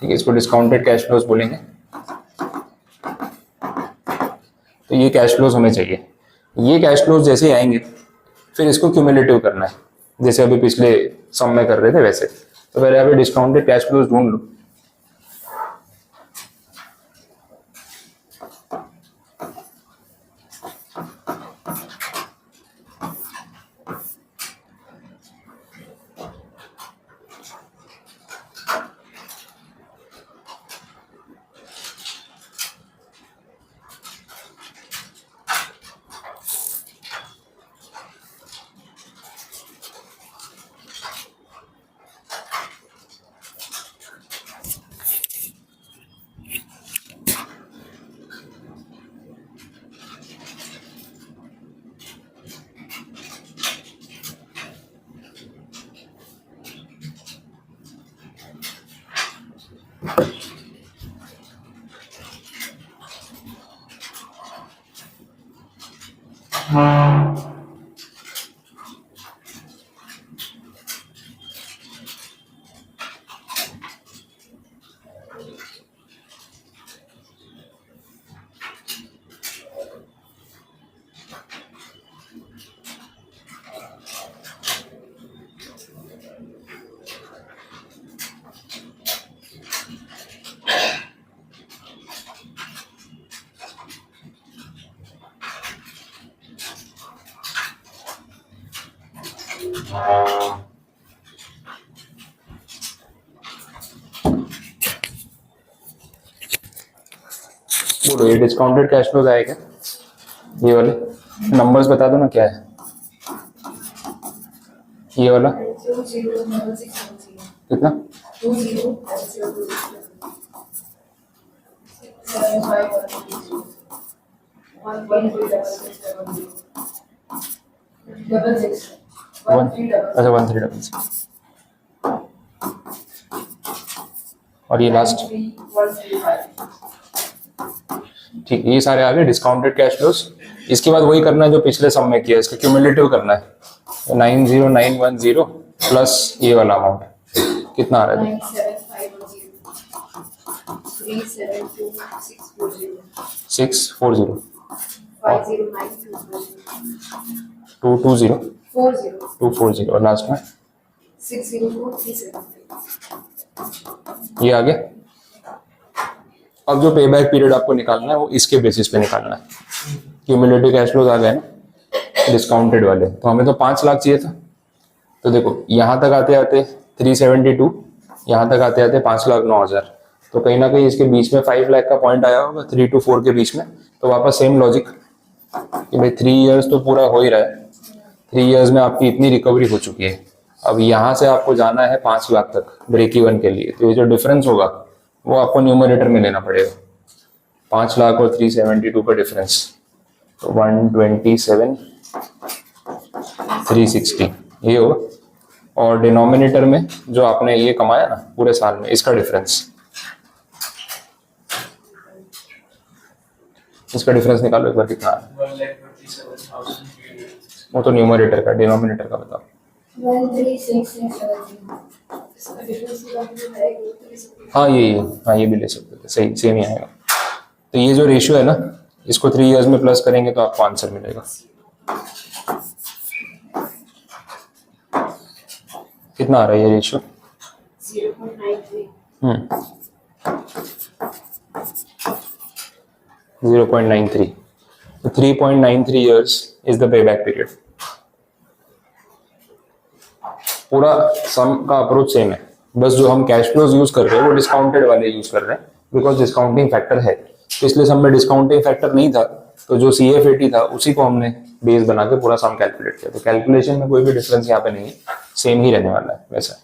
ठीक है, इसको डिस्काउंटेड कैश फ्लोज बोलेंगे। तो ये कैश फ्लोज हमें चाहिए। ये कैश फ्लोज जैसे ही आएंगे फिर इसको क्यूमुलेटिव करना है, जैसे अभी पिछले सम में कर रहे थे वैसे। तो पहले अभी डिस्काउंटेड कैश फ्लोज ढूंढ लो। बोलो ये डिस्काउंटेड कैश फ्लोज आएगा, ये वाले नंबर्स बता दो ना क्या है। ये वाला कितना, 1366। और ये लास्ट, ठीक, ये सारे आ गए डिस्काउंटेड कैश फ्लोज। इसके बाद वही करना है जो पिछले सम में किया, इसका क्यूमुलेटिव करना है। 90910 प्लस ये वाला अमाउंट कितना आ रहा है, 640 220 और लास्ट में 604 ये आ गया। अब जो पे बैक पीरियड आपको निकालना है वो इसके बेसिस पे निकालना है। क्यूमुलेटिव कैश फ्लोज आ गए ना डिस्काउंटेड वाले, तो हमें तो 5 लाख चाहिए था। तो देखो यहाँ तक आते आते 372, यहाँ तक आते आते 5,09,000, तो कहीं ना कहीं इसके बीच में 5 लाख का पॉइंट आया होगा 3 to 4 के बीच में। तो वापस सेम लॉजिक कि भाई 3 इयर्स तो पूरा हो ही रहा है, 3 इयर्स में आपकी इतनी रिकवरी हो चुकी है। अब यहाँ से आपको जाना है 5 लाख तक ब्रेक इवन के लिए, तो ये जो डिफरेंस होगा वो आपको न्यूमरेटर में लेना पड़ेगा। 5 लाख और 372 का डिफरेंस, तो 127,360 ये होगा। और डिनोमिनेटर में जो आपने ये कमाया ना पूरे साल में, इसका डिफरेंस, इसका डिफरेंस निकालो एक बार कितना है। वो तो न्यूमरेटर का, डिनोमिनेटर का बताओ। 13667। हाँ ये भी ले सकते थे, सही सेम ही आएगा। तो ये जो रेशियो है ना, इसको 3 इयर्स में प्लस करेंगे तो आपको आंसर मिलेगा। कितना आ रहा है ये रेशियो, 0.93। 0.93। तो 3.93 years is the payback period। पूरा सम का अप्रोच सेम है, बस जो हम कैश फ्लोज यूज कर रहे हैं वो डिस्काउंटेड वाले यूज कर रहे हैं, बिकॉज डिस्काउंटिंग फैक्टर है। पिछले सम में डिस्काउंटिंग फैक्टर नहीं था, तो जो CF80 था उसी को हमने बेस बना के पूरा सम कैलकुलेट किया। तो कैलकुलेशन में कोई भी डिफरेंस यहाँ पे नहीं है, सेम ही रहने वाला है वैसा।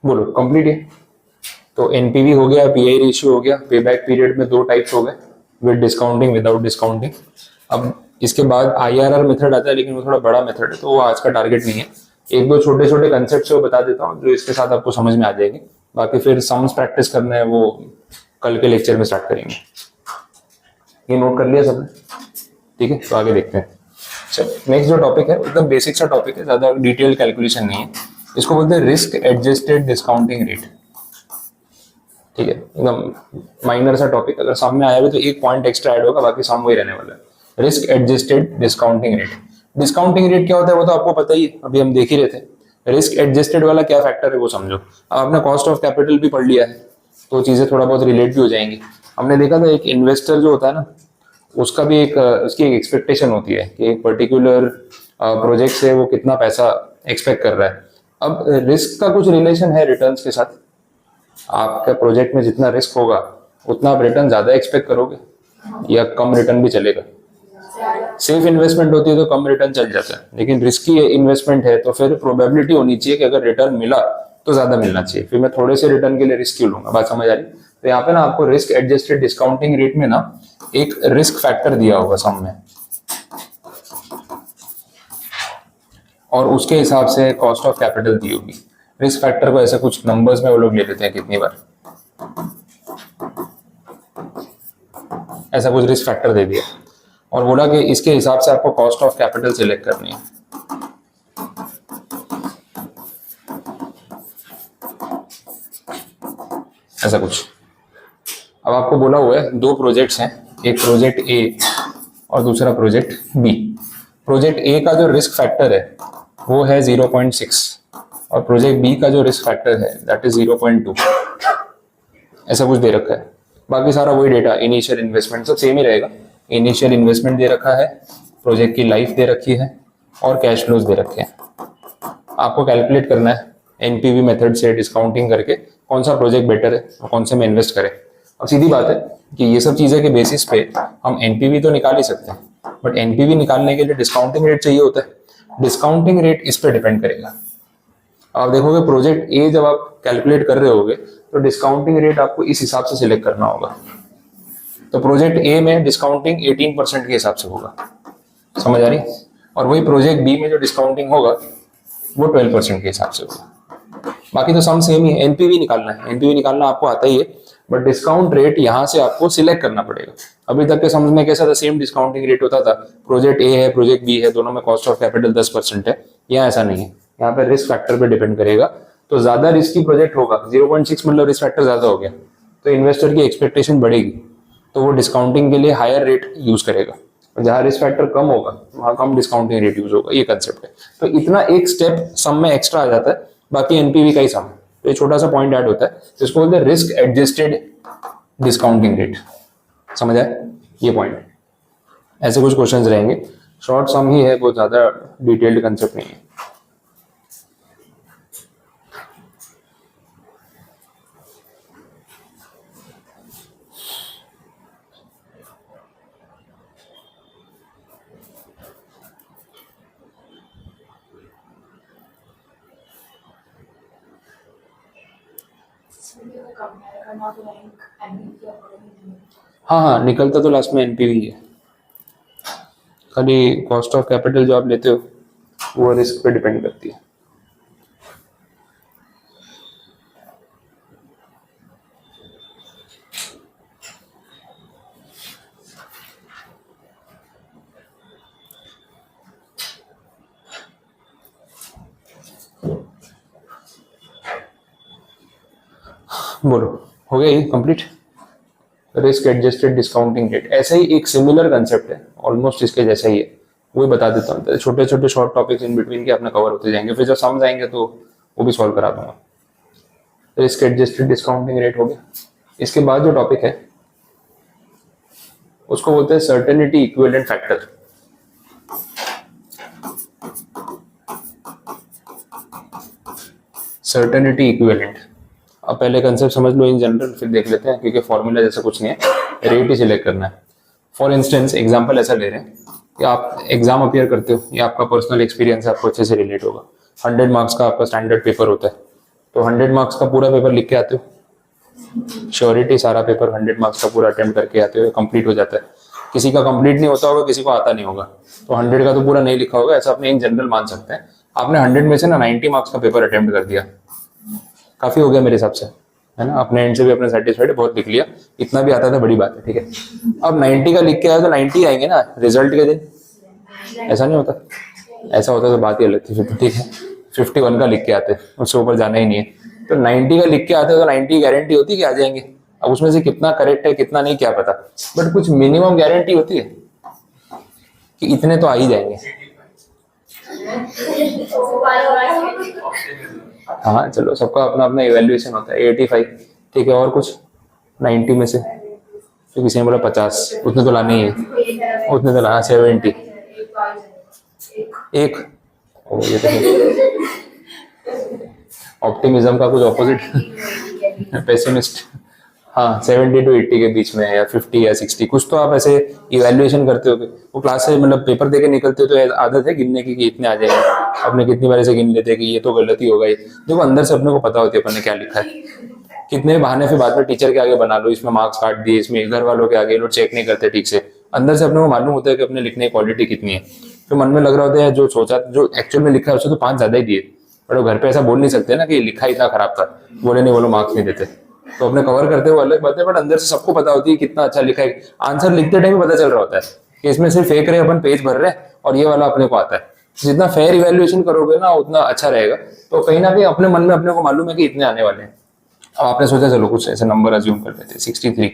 बोलो कंप्लीट है। तो एनपीवी हो गया, पीआई रेशियो हो गया, पे बैक पीरियड में दो टाइप्स हो गए, विद डिस्काउंटिंग विदाउट डिस्काउंटिंग। अब इसके बाद आईआरआर मेथड आता है, लेकिन वो थोड़ा बड़ा मेथड है तो वो आज का टारगेट नहीं है। एक दो छोटे छोटे कंसेप्ट वो बता देता हूँ जो इसके साथ आपको समझ में आ जाएंगे, बाकी फिर सम्स प्रैक्टिस करना है वो कल के लेक्चर में स्टार्ट करेंगे। ये नोट कर लिया सबने? ठीक है, तो आगे देखते हैं। चलो नेक्स्ट जो टॉपिक है एकदम बेसिक सा टॉपिक है, ज्यादा डिटेल कैलकुलेशन नहीं है। इसको बोलते हैं रिस्क एडजस्टेड डिस्काउंटिंग रेट। ठीक है, एकदम माइनर सा टॉपिक, अगर सामने आया भी तो एक पॉइंट एक्स्ट्रा ऐड होगा, बाकी साम वही रहने वाला है। Risk adjusted discounting rate. Discounting rate क्या होता है वो तो आपको पता ही है, अभी हम देख ही रहे थे। रिस्क एडजस्टेड वाला क्या फैक्टर है वो समझो। अब आपने कॉस्ट ऑफ कैपिटल भी पढ़ लिया है तो चीजें थोड़ा बहुत रिलेट भी हो जाएंगी। हमने देखा था एक इन्वेस्टर जो होता है ना, उसका भी उसकी एक एक्सपेक्टेशन होती है कि एक पर्टिकुलर प्रोजेक्ट से वो कितना पैसा एक्सपेक्ट कर रहा है। अब रिस्क का कुछ रिलेशन है रिटर्न्स के साथ। आपका प्रोजेक्ट में जितना रिस्क होगा उतना आप रिटर्न ज्यादा एक्सपेक्ट करोगे या कम रिटर्न भी चलेगा? सेफ इन्वेस्टमेंट होती है तो कम रिटर्न चल जाता है, लेकिन रिस्की इन्वेस्टमेंट है तो फिर प्रोबेबिलिटी होनी चाहिए कि अगर रिटर्न मिला तो ज्यादा मिलना चाहिए, फिर मैं थोड़े से रिटर्न के लिए रिस्क क्यों लूंगा। बात समझ आ रही? तो यहाँ पे ना आपको रिस्क एडजस्टेड डिस्काउंटिंग रेट में ना एक रिस्क फैक्टर दिया होगा सम में, और उसके हिसाब से कॉस्ट ऑफ कैपिटल दी होगी। रिस्क फैक्टर को ऐसे कुछ नंबर्स में वो लोग ले लेते हैं कितनी बार, ऐसा कुछ रिस्क फैक्टर दे दिया और बोला कि इसके हिसाब से आपको कॉस्ट ऑफ कैपिटल सिलेक्ट करनी है। ऐसा कुछ। अब आपको बोला हुआ है दो प्रोजेक्ट्स हैं, एक प्रोजेक्ट ए और दूसरा प्रोजेक्ट बी। प्रोजेक्ट ए का जो रिस्क फैक्टर है वो है 0.6 और प्रोजेक्ट बी का जो रिस्क फैक्टर है दैट इज 0.2। ऐसा कुछ दे रखा है। बाकी सारा वही डेटा, इनिशियल इन्वेस्टमेंट सब सेम ही रहेगा। इनिशियल इन्वेस्टमेंट दे रखा है, प्रोजेक्ट की लाइफ दे रखी है और कैश फ्लोज दे रखे हैं। आपको कैलकुलेट करना है एनपीवी मेथड से डिस्काउंटिंग करके कौन सा प्रोजेक्ट बेटर है और कौन से में इन्वेस्ट करें। अब सीधी बात है कि ये सब चीजें के बेसिस पे हम एनपीवी तो निकाल ही सकते हैं, बट एनपीवी निकालने के लिए डिस्काउंटिंग रेट चाहिए होता है। डिस्काउंटिंग रेट इस पे डिपेंड करेगा। आप देखोगे प्रोजेक्ट ए जब आप कैलकुलेट कर रहे होगे तो डिस्काउंटिंग रेट आपको इस हिसाब से सिलेक्ट करना होगा। तो प्रोजेक्ट ए में डिस्काउंटिंग 18% के हिसाब से होगा, समझ आ रही? और वही प्रोजेक्ट बी में जो डिस्काउंटिंग होगा वो 12% के हिसाब से होगा। बाकी तो सम सेम ही है। एनपीवी निकालना है, एनपीवी निकालना आपको आता ही है, बट डिस्काउंट रेट यहाँ से आपको सिलेक्ट करना पड़ेगा। अभी तक के समझ में कैसा था, सेम डिस्काउंटिंग रेट होता था, प्रोजेक्ट ए है प्रोजेक्ट बी है, दोनों में कॉस्ट ऑफ कैपिटल 10% है। यहाँ ऐसा नहीं है, यहाँ पे रिस्क फैक्टर पे डिपेंड करेगा। तो ज्यादा रिस्की प्रोजेक्ट होगा, 0.6 मतलब रिस्क फैक्टर ज्यादा हो गया, तो इन्वेस्टर की एक्सपेक्टेशन बढ़ेगी, तो वो डिस्काउंटिंग के लिए हायर रेट यूज करेगा। और जहाँ रिस्क फैक्टर कम होगा वहाँ कम डिस्काउंटिंग रेट यूज होगा। ये कंसेप्ट है। तो इतना एक स्टेप सम में एक्स्ट्रा आ जाता है, बाकी एनपीवी का ही सम। तो ये छोटा सा पॉइंट ऐड होता है जिसको बोलते हैं रिस्क एडजस्टेड डिस्काउंटिंग रेट। समझ आए ये पॉइंट? ऐसे कुछ क्वेश्चंस रहेंगे, शॉर्ट सम ही है, बहुत ज्यादा डिटेल्ड कंसेप्ट नहीं है। हाँ हाँ, निकलता तो लास्ट में एनपीवी है, खाली कॉस्ट ऑफ कैपिटल जो आप लेते हो वो रिस्क पे डिपेंड करती है। बोलो, हो गया ये complete? Risk adjusted discounting rate, ऐसा ही एक सिमिलर कंसेप्ट है, ऑलमोस्ट इसके जैसा ही है, वही बता देता हूँ। छोटे छोटे शॉर्ट टॉपिक्स इन बिटवीन के अपने कवर होते जाएंगे, फिर जब समझ आएंगे तो वो भी सॉल्व करा दूंगा। रिस्क एडजस्टेड डिस्काउंटिंग रेट हो गया। इसके बाद जो टॉपिक है उसको बोलते हैं certainty equivalent factor. Certainty equivalent, अब पहले कंसेप्ट समझ लो इन जनरल, फिर देख लेते हैं, क्योंकि फॉर्मूला जैसा कुछ नहीं है, रेट ही सिलेक्ट करना है। फॉर इंस्टेंस एग्जांपल ऐसा ले रहे हैं कि आप एग्जाम अपियर करते हो, या आपका पर्सनल एक्सपीरियंस आपको अच्छे से रिलेट होगा। 100 मार्क्स का आपका स्टैंडर्ड पेपर होता है, तो 100 मार्क्स का पूरा पेपर लिख के आते हो, श्योरिटी सारा पेपर 100 मार्क्स का पूरा अटेम्प्ट करके आते हो, कंप्लीट हो जाता है। किसी का कंप्लीट नहीं होता होगा, किसी को आता नहीं होगा, तो 100 का तो पूरा नहीं लिखा होगा, ऐसा अपने इन जनरल मान सकते हैं। आपने 100 में से ना 90 मार्क्स का पेपर अटेम्प्ट कर दिया, काफी हो गया मेरे हिसाब से, है ना। अपने एंड से भी अपने सेटिस्फाइड, बहुत लिख लिया, इतना भी आता था बड़ी बात है, ठीक है। अब 90 का लिख के आया तो 90 आएंगे ना रिजल्ट के दिन, ऐसा नहीं होता। ऐसा होता तो बात ही अलग थी, ठीक है। 51 का लिख के आते, उससे ऊपर जाना ही नहीं है, तो 90 का लिख के आते तो 90 गारंटी होती कि आ जाएंगे। अब उसमें से कितना करेक्ट है कितना नहीं क्या पता, बट कुछ मिनिमम गारंटी होती है कि इतने तो आ ही जाएंगे। हाँ चलो, सबका अपना अपना इवैल्यूएशन होता है। 85 ठीक है, और कुछ 90 में से, तो किसी ने बोला 50, उतने तो लाने ही है, उतने तो लाना। 70 एक, ओ ये तो ऑप्टिमिज्म का कुछ ऑपोजिट पेसिमिस्ट। हाँ 70 to 80 के बीच में, या 50 या 60, कुछ तो आप ऐसे इवैल्यूएशन करते हो। वो क्लास से मतलब पेपर देके निकलते हो तो आदत है गिनने की कि इतने आ जाएंगे, अपने कितनी बार ऐसे गिन लेते हैं कि ये तो गलती हो गई। देखो अंदर से अपने को पता होती है अपन ने क्या लिखा है, कितने बहाने फिर बाद में टीचर के आगे बना लो, इसमें मार्क्स काट दिए, इसमें घर वालों के आगे लोग चेक नहीं करते ठीक से। अंदर से अपने को मालूम होता है कि अपने लिखने की क्वालिटी कितनी है। तो मन में लग रहा होता है जो सोचा, जो एक्चुअल में लिखा है उससे तो 5 ज्यादा ही दिए, बट वो घर पे ऐसा बोल नहीं सकते ना कि लिखा इतना खराब था, बोले नहीं, बोलो मार्क्स नहीं देते। तो अपने कवर करते हुए अलग बात है, बट अंदर से सबको पता होती है कितना अच्छा लिखा है। आंसर लिखते टाइम पता चल रहा होता है कि इसमें सिर्फ फेक रहे अपन पेज भर रहे हैं, और ये वाला अपने को आता है। जितना फेयर इवैल्यूएशन करोगे ना उतना अच्छा रहेगा। तो कहीं ना कहीं अपने मन में अपने को मालूम है कि इतने आने वाले हैं। अब आपने सोचा चलो कुछ ऐसे नंबर अज्यूम कर लेते, 63,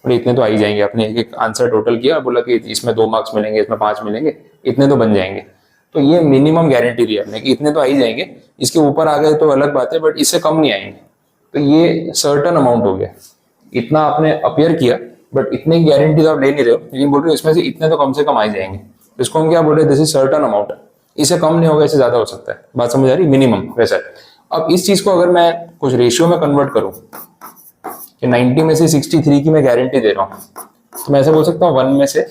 और इतने तो आ ही जाएंगे। आपने एक एक आंसर टोटल किया, बोला कि इसमें 2 मार्क्स मिलेंगे, इसमें 5 मिलेंगे, इतने तो बन जाएंगे। तो ये मिनिमम गारंटी दी आपने कि इतने तो आ ही जाएंगे। इसके ऊपर आ गए तो अलग बात है, बट इससे कम नहीं आएंगे। तो ये सर्टन अमाउंट हो गया, इतना आपने अपियर किया, बट इतने की गारंटी तो आप ले नहीं रहे हो, लेकिन बोल रहे हो इसमें से इतने तो कम से कम आ जाएंगे। इसको हम क्या बोल रहे हैं, दिस इज सर्टन अमाउंट, इससे कम नहीं होगा, इससे ज्यादा हो सकता है। बात समझ आ रही, मिनिमम वैसा है। अब इस चीज को अगर मैं कुछ रेशियो में कन्वर्ट करूं कि 90 में से 63 की मैं गारंटी दे रहा हूं, तो मैं ऐसे बोल सकता हूँ 1 में से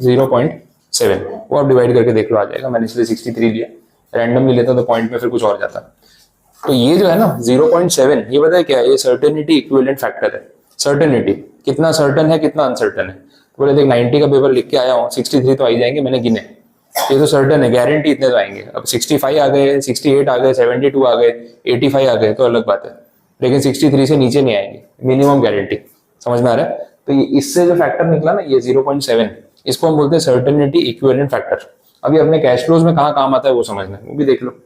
0.7, वो आप डिवाइड करके देख लो, आ जाएगा। मैंने इसलिए 63 लिया, रैंडमली लेता तो पॉइंट में फिर कुछ और जाता। तो ये जो है ना 0.7, ये पता है क्या है, ये सर्टेनिटी इक्विवेलेंट फैक्टर है। सर्टेनिटी कितना सर्टन है कितना अनसर्टन है। तो बोले देख 90 का पेपर लिख के आया हूँ, 63 तो आ ही जाएंगे, मैंने गिने, ये तो सर्टन है, गारंटी इतने तो आएंगे। अब 65 आ गए, 68 आ गए, 72 आ गए, 85 आ गए तो अलग बात है, लेकिन 63 से नीचे नहीं आएंगे, मिनिमम गारंटी। समझ में आ रहा है। तो ये इससे जो फैक्टर निकला ना ये 0.7, इसको हम बोलते हैं सर्टेनिटी इक्विवेलेंट फैक्टर। अभी अपने कैश फ्लोज में कहाँ काम आता है वो समझना है, वो भी देख लो।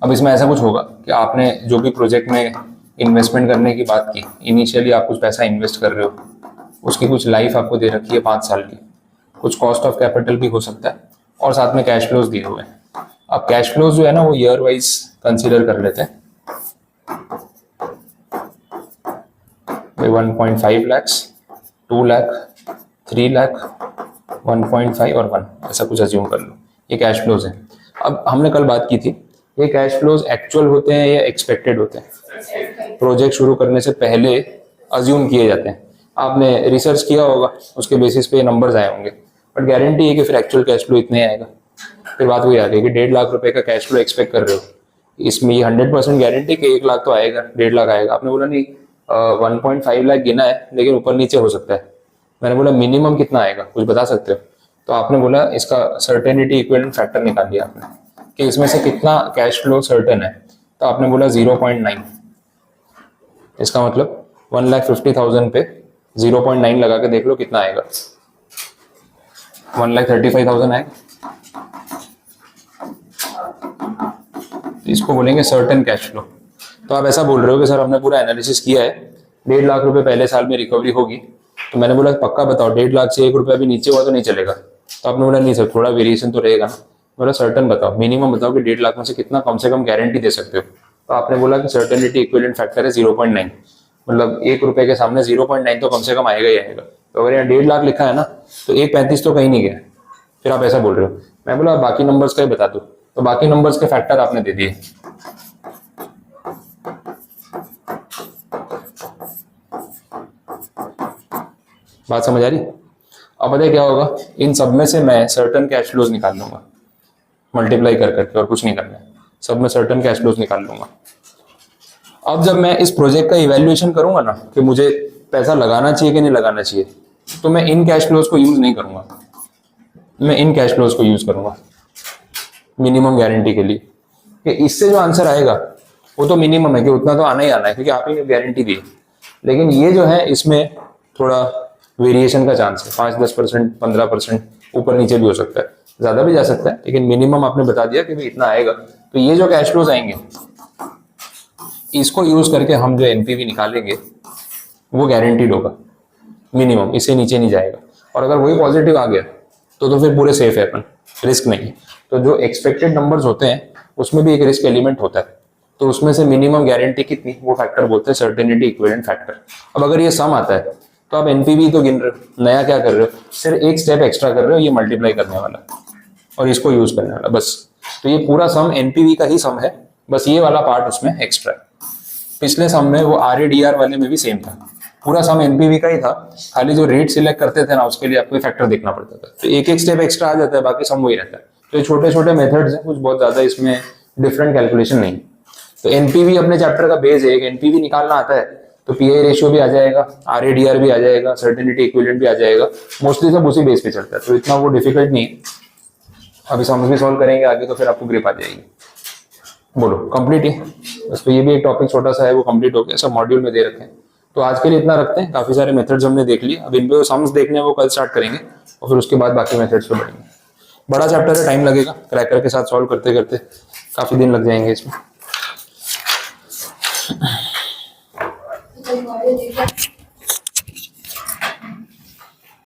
अब इसमें ऐसा कुछ होगा कि आपने जो भी प्रोजेक्ट में इन्वेस्टमेंट करने की बात की, इनिशियली आप कुछ पैसा इन्वेस्ट कर रहे हो, उसकी कुछ लाइफ आपको दे रखी है 5 साल की, कुछ कॉस्ट ऑफ कैपिटल भी हो सकता है, और साथ में कैश फ्लोज दिए हुए हैं। अब कैश फ्लोज जो है ना वो ईयर वाइज कंसीडर कर लेते हैं। 1.5 लाख, 2 लाख, 3 लाख, 1.5 और 1, ऐसा कुछ अज्यूम कर लो, ये कैश फ्लोज है। अब हमने कल बात की थी, ये कैश फ्लोज एक्चुअल होते हैं या एक्सपेक्टेड होते हैं? प्रोजेक्ट शुरू करने से पहले अज्यूम किए जाते हैं। आपने रिसर्च किया होगा, उसके बेसिस पे नंबर्स आए होंगे, बट गारंटी है कि फिर एक्चुअल कैश फ्लो इतने आएगा। फिर बात वही आ गई कि 1.5 लाख रुपए का कैश फ्लो एक्सपेक्ट कर रहे हो, इसमें ये 100% गारंटी कि 1 लाख तो आएगा, 1.5 लाख आएगा। आपने बोला नहीं 1.5 लाख गिना है, लेकिन ऊपर नीचे हो सकता है। मैंने बोला मिनिमम कितना आएगा, कुछ बता सकते हो? तो आपने बोला इसका सर्टेनिटी इक्विवेलेंट फैक्टर निकाल दिया आपने कि इसमें से कितना कैश फ्लो सर्टेन है। तो आपने बोला 0.9, इसका मतलब 1,50,000 पे 0.9 लगा के देख लो कितना आएगा, 1,35,000 आएगा। इसको बोलेंगे सर्टेन कैश फ्लो। तो आप ऐसा बोल रहे हो कि सर हमने पूरा एनालिसिस किया है, 1.5 लाख रुपए पहले साल में रिकवरी होगी। तो मैंने बोला पक्का बताओ 1.5 लाख से 1 रुपया भी नीचे हुआ तो नहीं चलेगा। तो आपने बोला नहीं सर थोड़ा वेरिएशन तो रहेगा ना। बोला सर्टन बताओ, मिनिमम बताओ कि 1.5 लाख में से कितना कम से कम गारंटी दे सकते हो। तो आपने बोला कि सर्टेनिटी इक्विवेलेंट फैक्टर है 0.9, मतलब 1 रुपए के सामने 0.9 तो कम से कम आएगा ही आएगा। तो अगर यहाँ 1.5 लाख लिखा है ना तो 1.35 तो कहीं नहीं गया। फिर आप ऐसा बोल रहे हो। मैं बोला बाकी नंबर्स का ही बता दो। तो बाकी नंबर्स के फैक्टर आपने दे दिए। बात समझ आ रही? अब पता है क्या होगा, इन सब में से मैं सर्टन कैश फ्लोज निकाल लूंगा मल्टीप्लाई कर करके, और कुछ नहीं करना है। सब में सर्टन कैश फ्लोज निकाल लूंगा। अब जब मैं इस प्रोजेक्ट का इवैल्यूएशन करूंगा ना कि मुझे पैसा लगाना चाहिए कि नहीं लगाना चाहिए, तो मैं इन कैश फ्लोज को यूज नहीं करूंगा, मैं इन कैश फ्लोज को यूज करूंगा मिनिमम गारंटी के लिए। कि इससे जो आंसर आएगा वो तो मिनिमम है कि उतना तो आना ही आना है क्योंकि आप ही ने गारंटी दी। लेकिन ये जो है इसमें थोड़ा वेरिएशन का चांस है, 5-10%, 15% ऊपर नीचे भी हो सकता है, ज्यादा भी जा सकता है, लेकिन मिनिमम आपने बता दिया कि भाई इतना आएगा। तो ये जो कैश फ्लोज आएंगे इसको यूज करके हम जो एनपीवी निकालेंगे वो गारंटीड होगा मिनिमम, इससे नीचे नहीं जाएगा। और अगर वही पॉजिटिव आ गया तो फिर पूरे सेफ है अपन, रिस्क नहीं। तो जो एक्सपेक्टेड नंबर्स होते हैं उसमें भी एक रिस्क एलिमेंट होता है। तो उसमें से मिनिमम गारंटी कितनी, वो फैक्टर बोलते हैं सर्टेनिटी इक्विवेलेंट फैक्टर। अब अगर ये सम आता है तो आप एनपीवी तो गिन रहे हो, नया क्या कर रहे हो, सिर्फ एक स्टेप एक्स्ट्रा कर रहे हो, ये मल्टीप्लाई करने वाला और इसको यूज करने वाला बस। तो ये पूरा सम एनपीवी का ही सम है, बस ये वाला पार्ट उसमें एक्स्ट्रा है। पिछले सम में वो आरएडीआर वाले में भी सेम था, पूरा सम एनपीवी का ही था, खाली जो रेट सिलेक्ट करते थे ना उसके लिए आपको फैक्टर देखना पड़ता था। तो एक एक स्टेप एक्स्ट्रा आ जाता है, बाकी सम वही रहता है। तो छोटे छोटे मेथड्स हैं, कुछ बहुत ज्यादा इसमें डिफरेंट कैलकुलेशन नहीं। तो एनपीवी अपने चैप्टर का बेस है, एक एनपीवी निकालना आता है तो पीआई रेशियो भी आ जाएगा, आरएडीआर भी आ जाएगा, सर्टेनिटी इक्विवेलेंट भी आ जाएगा, मोस्टली सब उसी बेस पे चलता है। तो इतना वो डिफिकल्ट नहीं है। अभी सम भी सॉल्व करेंगे आगे तो फिर आपको ग्रिप आ जाएगी। बोलो कंप्लीट है बस। तो ये भी एक टॉपिक छोटा सा है, वो कंप्लीट हो गया, सब मॉड्यूल में दे रखे हैं। तो आज के लिए इतना रखते हैं, काफी सारे मेथड्स हमने देख लिए। अब इन पे सम्स देखने हैं वो कल स्टार्ट करेंगे और फिर उसके बाद बाकी मेथड्स पे बढ़ेंगे। बड़ा चैप्टर है, टाइम लगेगा, क्रैकर के साथ सॉल्व करते करते काफी दिन लग जाएंगे इसमें।